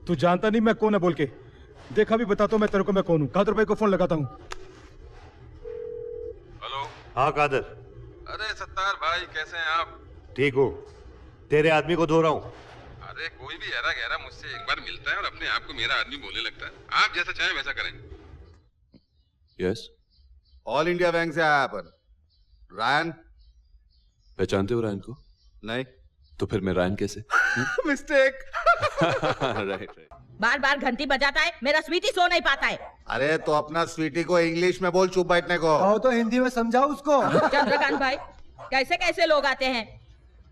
तू जानता नहीं मैं कौन है बोल के। देखा भी बताता हूँ मैं तेरे को मैं कौन हूँ। कादर भाई को फोन लगाता हूँ। हेलो। हाँ कादर। अरे सत्तार भाई कैसे हैं आप? ठीक हूँ, तेरे आदमी को धो रहा हूँ। अरे कोई भी हरा गहरा मुझसे एक बार मिलता है और अपने आप को मेरा आदमी बोलने लगता है। आप जैसा चाहें वैसा करें। यस। ऑल इंडिया बैंक से आया अपन। रायन पहचानते हो रायन को? नहीं। तो फिर मैं रायन कैसे? मिस्टेक। राइट। बार बार घंटी बजाता है, मेरा स्वीटी सो नहीं पाता है। अरे तो अपना स्वीटी को इंग्लिश में बोल, चुप बैठने को। कहो तो हिंदी में समझाओ उसको। चंद्रकांत भाई, कैसे कैसे लोग आते हैं?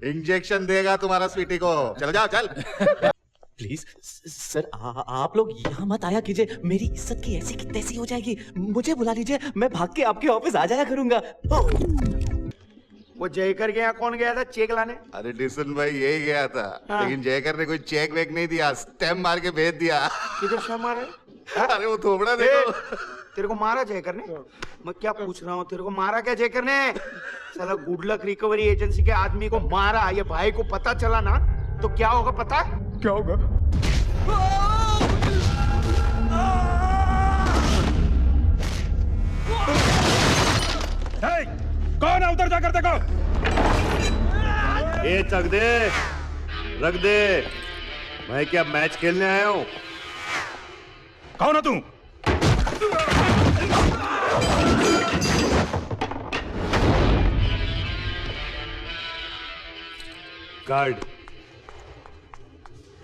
इंजेक्शन देगा तुम्हारा स्वीटी को। चल जाओ चल। प्लीज सर, आप लोग यहाँ मत आया कीजिए, मेरी इज्जत की ऐसी की तैसी हो जाएगी। मुझे बुला लीजिए, मैं भाग के आपके ऑफिस आ जाया करूंगा। वो जयकर के यहाँ कौन गया था चेक लाने? अरे डिसन भाई यही गया था। लेकिन जयकर ने कोई चेक वेक नहीं दिया, स्टैम्प मार के भेज दिया। किधर से मारा? अरे वो थोबड़ा देखो। तेरे को मारा जयकर ने? मैं क्या पूछ रहा हूँ, तेरे को मारा क्या जयकर ने? साला गुड लक रिकवरी एजेंसी के आदमी को मारा। ये भाई को पता चला ना तो क्या होगा पता? क्या होगा? कौन है उधर जाकर देखो। ये चक दे, रख दे। मैं क्या मैच खेलने आया हूँ? कौन है तू? कार्ड।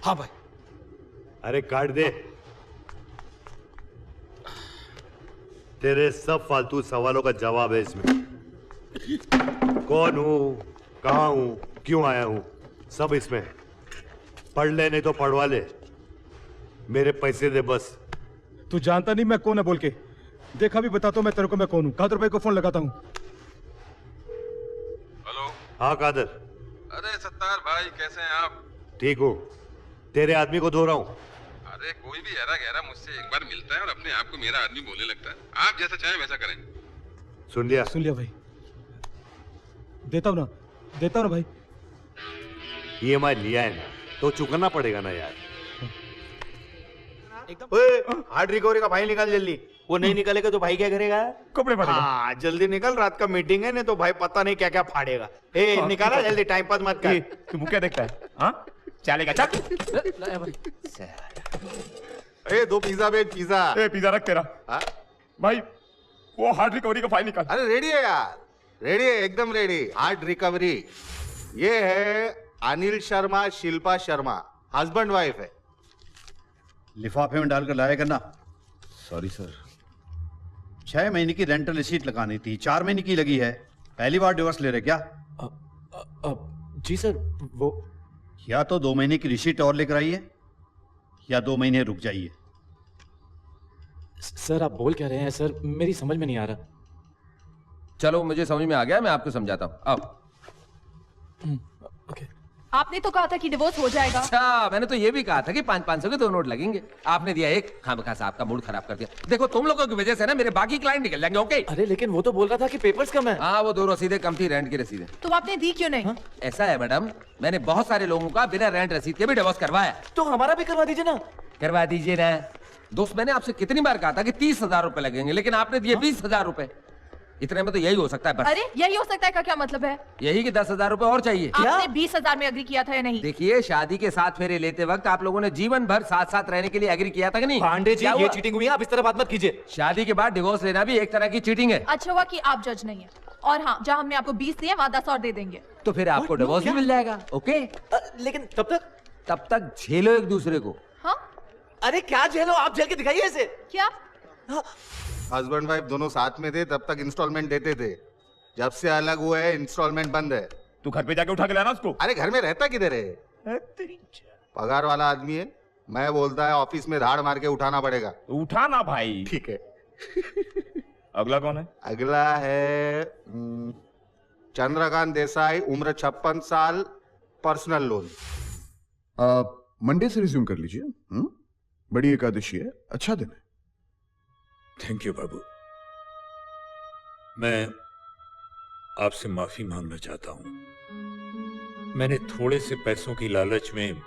हाँ भाई। अरे कार्ड दे। तेरे सब फालतू सवालों का जवाब है इसमें। कौन हूं, कहां हूं, क्यों आया हूं, सब इसमें है। पढ़ ले नहीं तो पढ़वा ले। मेरे पैसे दे बस। तू जानता नहीं मैं कौन है बोल के। देखा भी बताता हूँ मैं तेरे को मैं कौन हूँ। कादर भाई को फोन लगाता हूँ। हेलो। हाँ कादर। अरे सत्तार भाई कैसे हैं आप? ठीक हूँ, तेरे आदमी को धो रहा हूँ। अरे कोई भी हरा गहरा मुझसे एक बार मिलता है और अपने आप को मेरा आदमी बोलने लगता है। आप जैसा चाहें वैसा करें। सुन लिया? सुन लिया भाई। देता हूँ ना, देता हूँ ना भाई। EMI लिया है ना तो चुकाना पड़ेगा ना यार। हार्ड रिकवरी का फाइल निकाल जल्दी। वो नहीं निकलेगा तो भाई क्या करेगा? कपड़े फाड़ेगा। हाँ जल्दी निकल, रात का मीटिंग है, नहीं तो भाई पता नहीं क्या क्या फाड़ेगा। ए निकाला जल्दी, टाइम पास मत कर। तू मुझे क्या देखता है? हाँ चलेगा चल। ए दो पिज्जा भेज, पिज्जा। ए पिज्जा रख तेरा। हाँ? भाई वो हार्ड रिकवरी का फाइल निकाल। अरे रेडी है यार, रेडी है, एकदम रेडी। Hard recovery. ये है अनिल शर्मा, शिल्पा शर्मा, हस्बैंड वाइफ है। लिफाफे में डालकर लाया करना। सॉरी सर, 6 महीने की रेंटल रिसीट लगानी थी, 4 महीने की लगी है। पहली बार डिवोर्स ले रहे क्या? जी सर, वो या तो 2 महीने की रिसीट और लेकर आइए या 2 महीने रुक जाइए। सर आप बोल क्या रहे हैं सर, मेरी समझ में नहीं आ रहा। चलो मुझे समझ में आ गया, मैं आपको समझाता हूँ। अब ओके। आपने तो कहा था कि डिवोर्स हो जाएगा। अच्छा, मैंने तो ये भी कहा था कि 500 के 2 नोट लगेंगे। आपने दिया एक, खामखा साहब का मूड खराब कर दिया। देखो तुम लोगों की वजह से ना मेरे बाकी क्लाइंट निकल जाएंगे। ओके? अरे लेकिन वो तो बोल रहा था कि पेपर्स कम है। हाँ वो 2 रसीदें कम थी, रेंट की रसीदें। तो आपने दी क्यों नहीं? ऐसा है मैडम, मैंने बहुत सारे लोगों का बिना रेंट रसीद के भी डिवोर्स करवाया। तो हमारा भी करवा दीजिए ना। करवा दीजिए ना। दोस्त मैंने आपसे कितनी बार कहा था कि 30,000 रुपए लगेंगे, लेकिन आपने दिए 20,000 रुपए। इतने में तो यही हो सकता है बस। अरे यही हो सकता है का क्या मतलब है? यही कि 10,000 रुपए और चाहिए। आपने 20,000 में एग्री किया था या नहीं? देखिए शादी के 7 फेरे लेते वक्त आप लोगों ने जीवन भर साथ साथ रहने के लिए एग्री किया था कि नहीं? पांडे जी ये चीटिंग हुई है, आप इस तरह बात मत कीजिए। शादी के बाद डिवोर्स लेना भी एक तरह की चीटिंग है। अच्छा हुआ कि आप जज नहीं है। और हाँ, जहाँ हमने आपको 20 दिए वहाँ 10 और दे देंगे। तो फिर आपको डिवोर्स भी मिल जाएगा। ओके? लेकिन तब तक झेलो एक दूसरे को। हाँ? अरे क्या झेलो, आप झेल के दिखाइए ऐसे। क्या? हस्बैंड वाइफ दोनों साथ में थे तब तक इंस्टॉलमेंट देते थे। जब से अलग हुए हैं इंस्टॉलमेंट बंद है। तू घर पे जाके उठा के लाना उसको। अरे घर में रहता किधर है? पगार वाला आदमी है। मैं बोलता है ऑफिस में धाड़ मार के उठाना पड़ेगा। उठाना भाई। ठीक है। अगला कौन है? अगला है चंद्रकांत देसाई, उम्र 56 साल, पर्सनल लोन। मंडे से रिज्यूम कर लीजिए। बड़ी एकादशी है, अच्छा दिन है। थैंक यू बाबू। मैं आपसे माफी मांगना चाहता हूं। मैंने थोड़े से पैसों की लालच में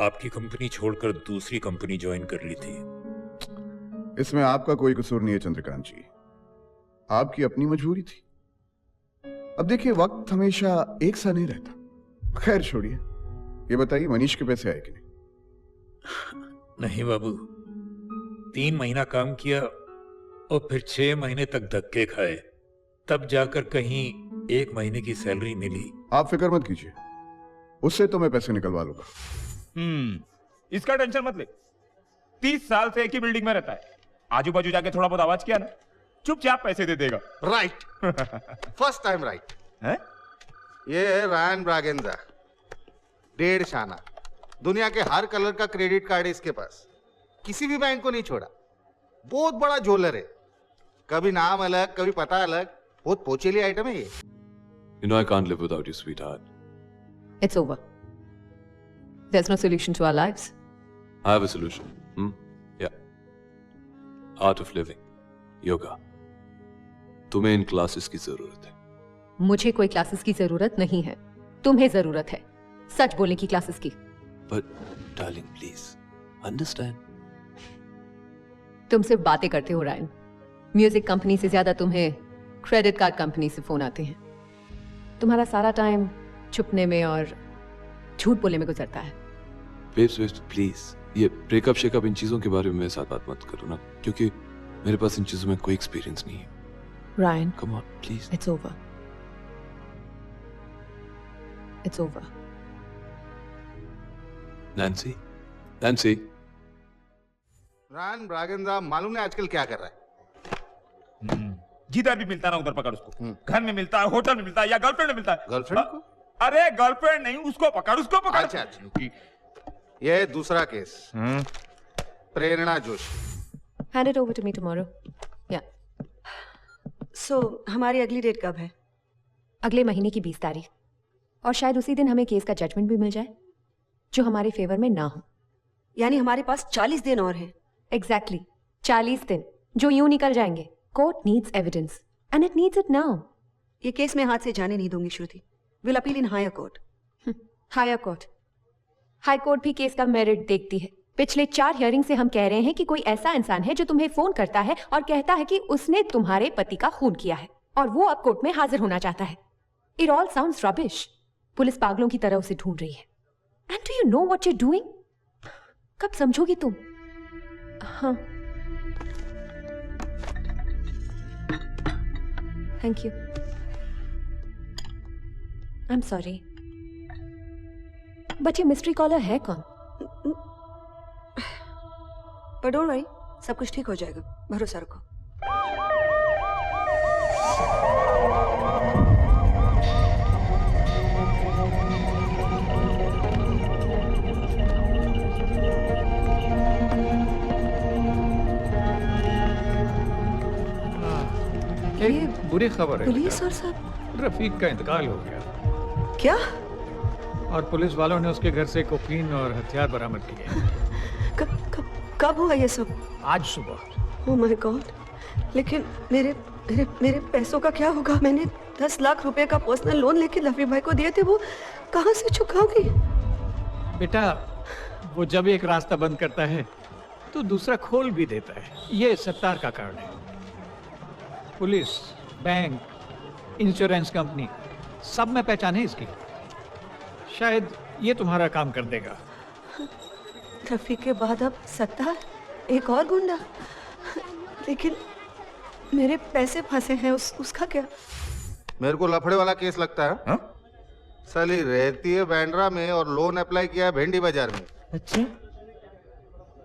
आपकी कंपनी छोड़कर दूसरी कंपनी ज्वाइन कर ली थी। इसमें आपका कोई कसूर नहीं है चंद्रकांत जी, आपकी अपनी मजबूरी थी। अब देखिए, वक्त हमेशा एक सा नहीं रहता। खैर छोड़िए, ये बताइए मनीष के पैसे आए कि नहीं? नहीं बाबू, 3 महीना काम किया और फिर 6 महीने तक धक्के खाए, तब जाकर कहीं 1 महीने की सैलरी मिली। आप फिक्र मत कीजिए, उससे तो मैं पैसे निकलवा लूंगा। इसका टेंशन मत ले। 30 साल से एक ही बिल्डिंग में रहता है, आजू बाजू जाके थोड़ा बहुत आवाज किया ना, चुपचाप पैसे दे देगा। राइट, फर्स्ट टाइम राइट है। ये है रायन ब्रागेंजा, 1.5 शाना। दुनिया के हर कलर का क्रेडिट कार्ड है इसके पास, किसी भी बैंक को नहीं छोड़ा। बहुत बड़ा झोलर है, कभी नाम अलग कभी पता अलग, बहुत पोचेली आइटम है ये। You know I can't live without you, sweetheart. It's over. There's no solution to our lives. I have a solution. Yeah. Art of living. Yoga. तुम्हें इन क्लासेस की जरूरत है। मुझे कोई क्लासेस की जरूरत नहीं है, तुम्हें जरूरत है सच बोलने की क्लासेस की। But darling, please understand. तुम सिर्फ बातें करते हो रायन। म्यूजिक कंपनी से ज्यादा तुम्हें क्रेडिट कार्ड कंपनी से फोन आते हैं। तुम्हारा सारा टाइम छुपने में और झूठ बोलने में गुजरता है। Babes, please. ये ब्रेकअप शेकअप इन चीजों के बारे में मेरे साथ बात मत करो ना, क्योंकि मेरे पास इन चीजों में कोई एक्सपीरियंस नहीं है। Ryan, come on, please. It's over. It's over. Nancy. Ryan Braganza मालूम है आजकल क्या कर रहा है? जिधर भी मिलता ना उधर पकड़ उसको। घर में मिलता है, होटल में मिलता है, या गर्लफ्रेंड में मिलता है। गर्लफ्रेंड को? अरे गर्लफ्रेंड नहीं, उसको पकड़, उसको पकड़। अच्छा। ये दूसरा case, Prerna Joshi. Hand it over to me tomorrow. Yeah. So, हमारी अगली डेट कब है? अगले महीने की 20 तारीख, और शायद उसी दिन हमें केस का जजमेंट भी मिल जाए जो हमारे फेवर में ना हो। यानी हमारे पास 40 दिन और हैं। Exactly, 40 दिन जो यूं निकल जाएंगे। Court needs evidence and it needs it now. ये केस मैं हाथ से जाने नहीं दूंगी श्रुति। We'll appeal in higher court. Higher court. High court भी केस का मेरिट देखती है। पिछले 4 हियरिंग से हम कह रहे हैं कि कोई ऐसा इंसान है जो तुम्हें फोन करता है और कहता है कि उसने तुम्हारे पति का खून किया है, और वो अब कोर्ट में हाजिर होना चाहता है। It all sounds rubbish. Police पागलों की तरह उसे ढूंढ रही है। And do you know what you're doing? कब समझोगी तुम? हाँ। Thank you. I'm sorry. But ये मिस्ट्री कॉलर है कौन? But don't worry, सब कुछ ठीक हो जाएगा, भरोसा रखो। ये बुरी खबर है। पुलिस और सब? रफीक का इंतकाल हो गया। क्या? और पुलिस वालों ने उसके घर से कोकीन और हथियार बरामद किए। कब हुआ ये सब? आज सुबह। Oh my God. लेकिन मेरे पैसों का क्या होगा? मैंने 10 लाख रुपए का पर्सनल लोन लेके लफी भाई को दिए थे, वो कहाँ से चुकाओगी? बेटा, वो जब एक रास्ता बंद करता है तो दूसरा खोल भी देता है। ये सत्तार का कारण है। पुलिस, बैंक, इंश्योरेंस कंपनी, सब में पहचान है इसकी। शायद ये तुम्हारा काम कर देगा। रफीक के बाद अब सत्तार, एक और गुंडा। लेकिन मेरे पैसे फंसे हैं, उसका क्या? मेरे को लफड़े वाला केस लगता है। साली रहती है बैंड्रा में और लोन अप्लाई किया है भेंडी बाजार में। अच्छा,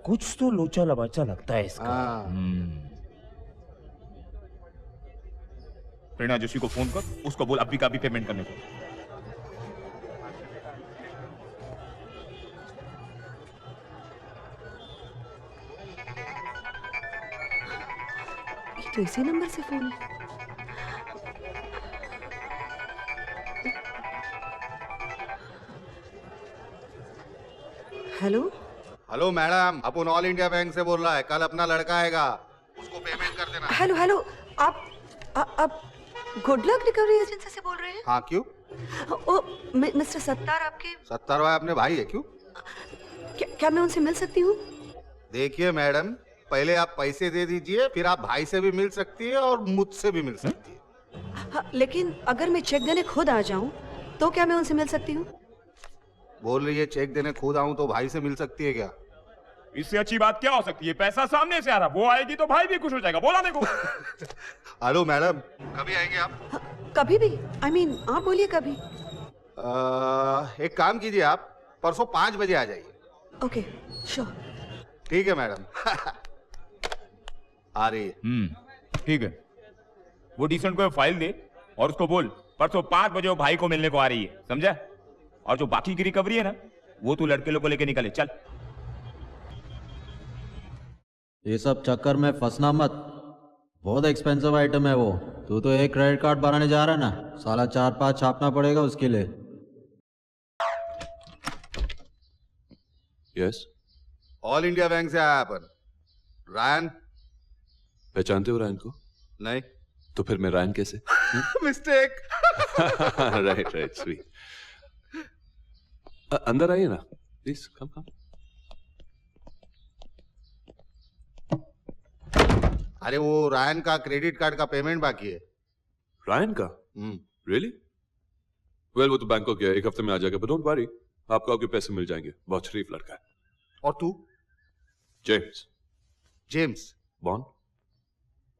कुछ तो लोचा लबाचा लगता है इसका। प्रेरणा जोशी को फोन कर, उसको बोल अभी का भी पेमेंट करने को। ये तो इसी नंबर से फोन है। हेलो मैडम, अपन ऑल इंडिया बैंक से बोल रहा है। कल अपना लड़का आएगा, उसको पेमेंट कर देना। हेलो, आप गुड लक रिकवरी एजेंसी से बोल रहे हैं? हाँ, क्यों? ओ मिस्टर सत्तार आपके? सत्तार भाई अपने भाई है, क्यों? क्या मैं उनसे मिल सकती हूँ? देखिए मैडम, पहले आप पैसे दे दीजिए, फिर आप भाई से भी मिल सकती है और मुझसे भी मिल सकती है। हाँ, लेकिन अगर मैं चेक देने खुद आ जाऊँ तो क्या मैं उनसे मिल सकती हूँ? बोल रही है चेक देने खुद आऊं तो भाई से मिल सकती है क्या? इससे अच्छी बात क्या हो सकती है? पैसा सामने से आ रहा, वो आएगी तो भाई भी खुश हो जाएगा। बोला देखो। हेलो मैडम, कभी आएंगे आप? कभी भी, I mean, आप बोलिए कभी। एक काम कीजिए, आप परसों 5 बजे आ जाइए। Okay, sure. ठीक है मैडम। आ रही है। ठीक है। वो डिसेंट को फाइल दे और उसको बोल परसों 5 बजे वो भाई को मिलने को आ रही है, समझा? और जो बाकी की रिकवरी है ना, वो तू लड़के लोग को लेके निकले। चल। ये सब चक्कर में फंसना मत, बहुत एक्सपेंसिव आइटम है वो। तू तो एक क्रेडिट कार्ड बनाने जा रहा है ना, साला 4-5 छापना पड़ेगा उसके लिए। यस, ऑल इंडिया बैंक से आया अपन। रायन पहचानते हो रायन को? नहीं। तो फिर मैं रायन कैसे? मिस्टेक। Right right, sweet. अंदर आइए ना प्लीज, कम कम। अरे वो रायन का क्रेडिट कार्ड का पेमेंट बाकी है। रायन का? रियली? वेल वो तो बैंकॉक गया, 1 हफ्ते में आ जाएगा, बट डोंट वरी, आपको आपके पैसे मिल जाएंगे। बहुत शरीफ लड़का है। और तू? James. James bond?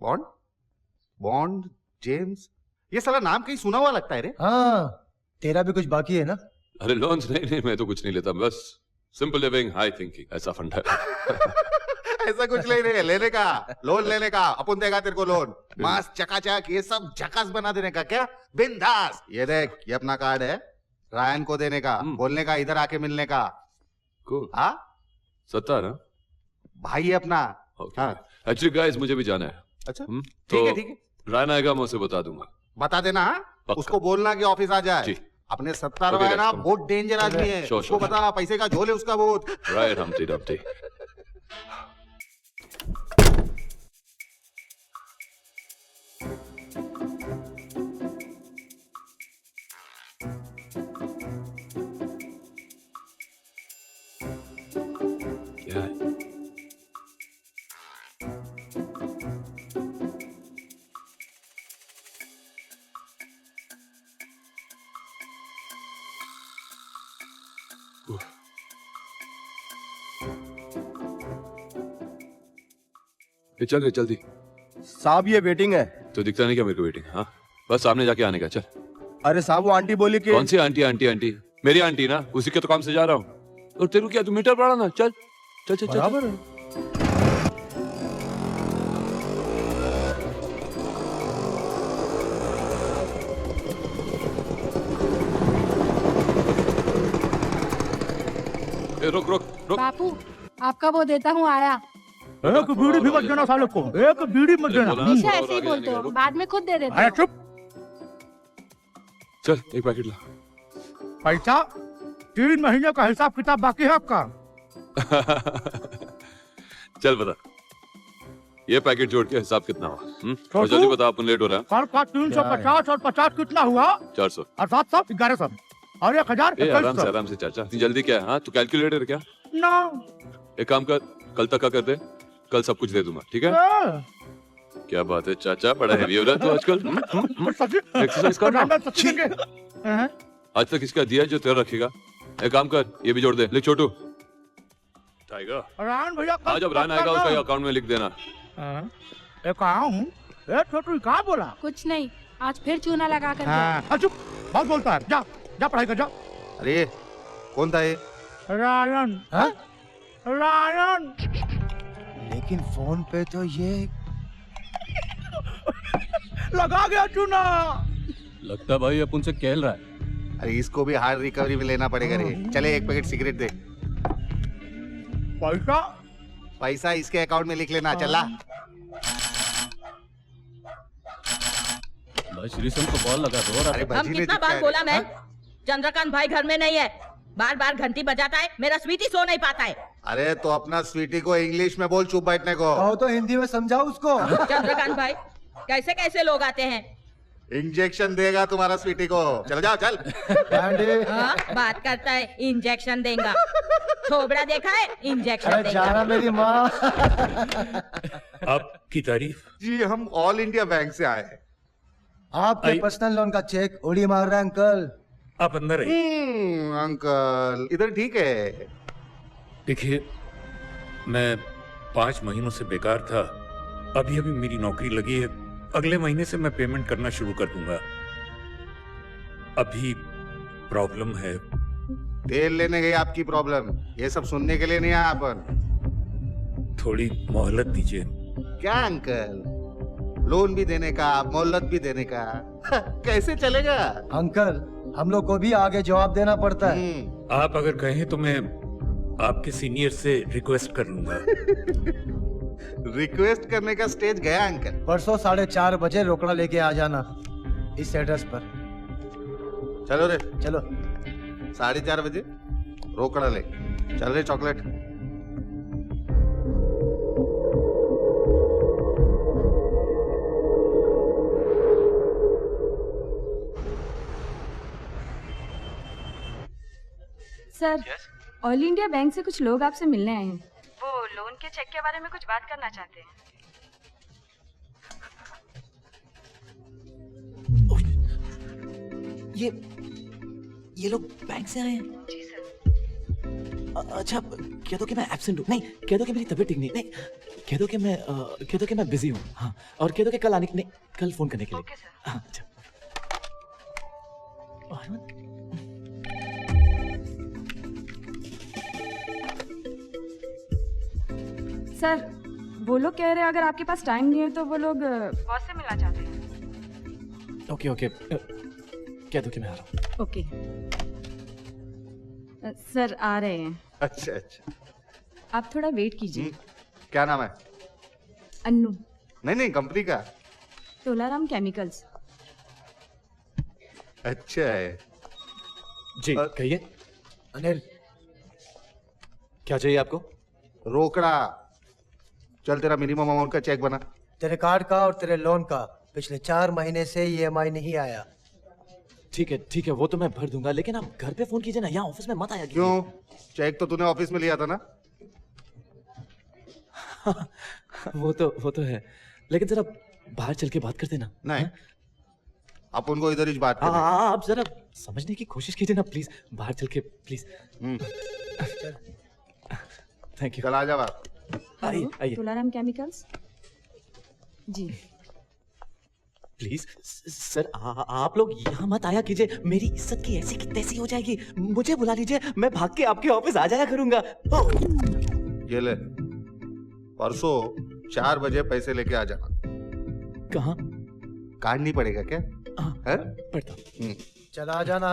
Bond? Bond James, ये साला नाम कहीं सुना हुआ लगता है रे। हाँ, तेरा भी कुछ बाकी है ना? अरे लोन्स नहीं, मैं तो कुछ नहीं लेता, बस सिंपल लिविंग, हाई थिंकिंग, ऐसा फंडा है। ऐसा कुछ नहीं रे, लेने का, लोन लेने का, अपन देगा तेरे को लोन। मास चकाचक ये सब झकास बना देने का क्या? बिंदास। ये देख, ये अपना कार्ड है, रायन को देने का, बोलने का इधर आके मिलने का। कूल। हाँ, सत्तार हाँ? भाई है अपना। एक्चुअली गाइस मुझे भी जाना है। अच्छा, ठीक है ठीक है। रायन आएगा, मैं उसे बता दूंगा। बता देना, उसको बोलना कि ऑफिस आ जाए। अपने 70 है ना, बहुत डेंजर आदमी है, उसको बता पैसे का झोल है उसका बहुत। Right, हमटी Dumpty. चल रे जल्दी। साहब ये वेटिंग है। तो दिखता नहीं क्या मेरे को वेटिंग? हाँ बस सामने जाके आने का। चल। अरे साहब वो आंटी बोली कि कौन सी आंटी? आंटी आंटी मेरी आंटी ना, उसी के तो काम से जा रहा हूँ। और तेरे को क्या, तू मीटर पड़ा ना। चल चल चल बराबर है। रुक रुक रुक। बापू आपका वो देता हूँ आया। एक बीड़ी भी मत देना साले को, एक बीड़ी मत देना। हमेशा ऐसे ही बोलते हो, बाद में खुद दे देते अरे हो। चुप। चल एक पैकेट ला। पैसा 3 महीने का हिसाब किताब बाकी है आपका। चल बता, ये पैकेट जोड़ के हिसाब कितना हुआ? और जल्दी बता, अपन लेट हो रहा है। सर का 350 और 50 कितना हुआ? 400 और 700 1100 और 1000 आराम से चाचा, जल्दी क्या है? हाँ तू कैलकुलेटर क्या? ना एक काम कर, कल तक का कर दे, कल सब कुछ दे दूंगा, ठीक है? क्या बात है चाचा, बड़ा हेवी हो रहा है तू आजकल। एक्सरसाइज कर रहा। आज तक इसका दिया जो तेरा रखेगा। एक काम कर, ये भी जोड़ दे। लिख छोटू। टाइगर रान भैया, हाँ जब रान आएगा उसका अकाउंट में लिख देना। छोटू कहाँ बोला? कुछ नहीं, आज फिर चूना लगा कर हाँ, चुप, बहुत बोलता है। जा जा पढ़ाई कर जा। अरे कौन था ये? रायन। रायन। लेकिन फोन पे तो ये लगा गया चूना। लगता भाई अपन से खेल रहा है। अरे इसको भी हार्ड रिकवरी में लेना पड़ेगा रे। चले एक पैकेट सिगरेट दे। पैसा? पैसा इसके अकाउंट में लिख लेना। चला भाई श्रीसम को बॉल लगा दो। अरे हम कितना बार बोला मैं, चंद्रकांत भाई घर में नहीं है। बार बार घंटी बजाता है, मेरा स्वीटी सो नहीं पाता है। अरे तो अपना स्वीटी को इंग्लिश में बोल, चुप बैठने को। कहो तो हिंदी में समझाओ उसको। चंद्रकांत भाई कैसे कैसे लोग आते हैं। इंजेक्शन देगा तुम्हारा स्वीटी को। चल जाओ चल। हाँ, बात करता है इंजेक्शन देगा। थोबड़ा देखा है? इंजेक्शन जाना मेरी माँ। आपकी तारीफ। जी हम ऑल इंडिया बैंक से आए हैं। आपके पर्सनल लोन का चेक उड़ी मार रहा है अंकल। आप अंदर आइए। अंकल इधर ठीक है। देखिए मैं 5 महीनों से बेकार था, अभी अभी मेरी नौकरी लगी है, अगले महीने से मैं पेमेंट करना शुरू कर दूंगा। अभी प्रॉब्लम है। तेल लेने गई आपकी प्रॉब्लम, ये सब सुनने के लिए नहीं आया अपन। थोड़ी मोहलत दीजिए। क्या अंकल, लोन भी देने का मोहलत भी देने का कैसे चलेगा? अंकल हम लोग को भी आगे जवाब देना पड़ता है। आप अगर कहें तो मैं आपके सीनियर से रिक्वेस्ट कर लूंगा। रिक्वेस्ट करने का स्टेज गया अंकल। परसों 4:30 बजे रोकड़ा लेके आ जाना इस एड्रेस पर। चलो रे चलो। 4:30 बजे रोकड़ा ले चल रे। Chocolate sir, all India bank से कुछ लोग आपसे मिलने आए हैं। वो लोन के चेक के बारे में कुछ बात करना चाहते हैं। ये लोग बैंक से आए हैं? जी सर। अच्छा कह दो कि मैं एब्सेंट हूँ। नहीं कह दो कि मेरी तबीयत ठीक नहीं। नहीं कह दो कि मैं बिजी हूँ। हाँ और कह दो कि कल आने नहीं कल फोन करने के लिए। Okay sir. हाँ अच्छा। सर वो लोग कह रहे हैं अगर आपके पास टाइम नहीं है तो वो लोग बॉस से मिलना चाहते हैं। ओके कह दो कि मैं आ रहा हूँ। ओके सर आ रहे हैं। अच्छा अच्छा। आप थोड़ा वेट कीजिए। क्या नाम है? अन्नू। नहीं कंपनी का। तोलाराम केमिकल्स। अच्छा है जी। कहिए। अनिल क्या चाहिए आपको? रोकड़ा। चल तेरा मिनिमम अमाउंट का चेक बना। तेरे कार्ड का और तेरे लोन का पिछले 4 महीने से EMI नहीं आया। ठीक है वो तो मैं भर दूंगा, लेकिन आप घर पे फोन कीजिए ना, यहाँ ऑफिस में मत आया। क्यों? चेक तो तूने ऑफिस में लिया था ना? वो तो है, लेकिन जरा बाहर चल के बात करते ना। नहीं अपन को इधर ही बात करनी। आप जरा समझने की कोशिश कीजिए ना प्लीज, बाहर चल के प्लीज। Thank you. चल आ जा बात। आइए। Tolaram chemicals ji. Please sir आप लोग यहाँ मत आया कीजिए, मेरी इज्जत की ऐसी की तैसी हो जाएगी। मुझे बुला लीजिए, मैं भाग के आपके ऑफिस आ जाया करूंगा। ये ले, परसों 4 बजे पैसे लेके आ जाना। कहाँ? कार्ड नहीं पड़ेगा क्या? पड़ता। चला आ जाना।